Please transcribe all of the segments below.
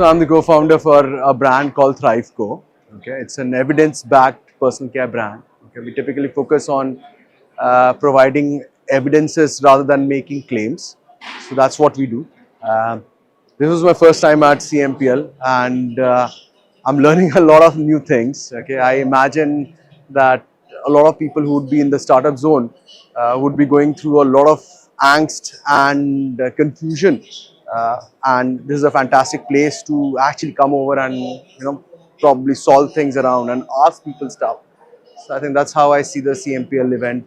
So I'm the co-founder for a brand called ThriveCo. Okay, it's an evidence-backed personal care brand. Okay, we typically focus on providing evidences rather than making claims. So that's what we do. This was my first time at CMPL, and I'm learning a lot of new things. Okay, I imagine that a lot of people who would be in the startup zone would be going through a lot of angst and confusion. And this is a fantastic place to actually come over and probably solve things around and ask people stuff. So I think that's how I see the CMPL event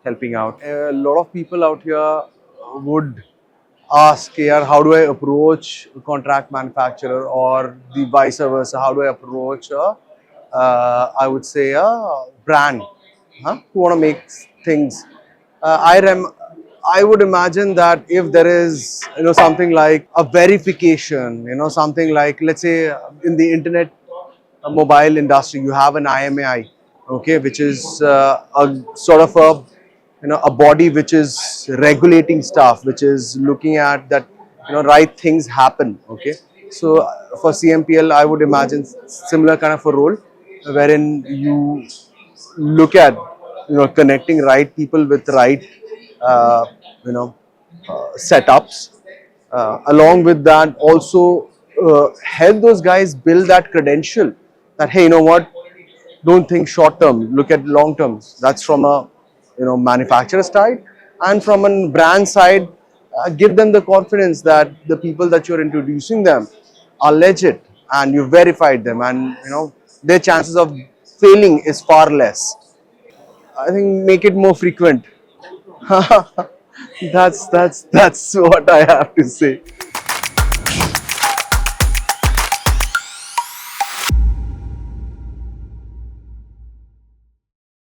helping out. A lot of people out here would ask here, how do I approach a contract manufacturer, or the vice versa, how do I approach I would say a brand who want to make things. I would imagine that if there is something like a verification, something like, let's say, in the internet mobile industry, you have an IMAI, okay, which is a sort of a a body which is regulating stuff, which is looking at that right things happen. Okay, so for CMPL, I would imagine similar kind of a role, wherein you look at connecting right people with right uh, you know setups. Along with that, also help those guys build that credential that, hey, you know what, don't think short term, look at long term. That's from a manufacturer side, and from a brand side, give them the confidence that the people that you're introducing them are legit, and you verified them, and their chances of failing is far less. I think make it more frequent. That's what I have to say.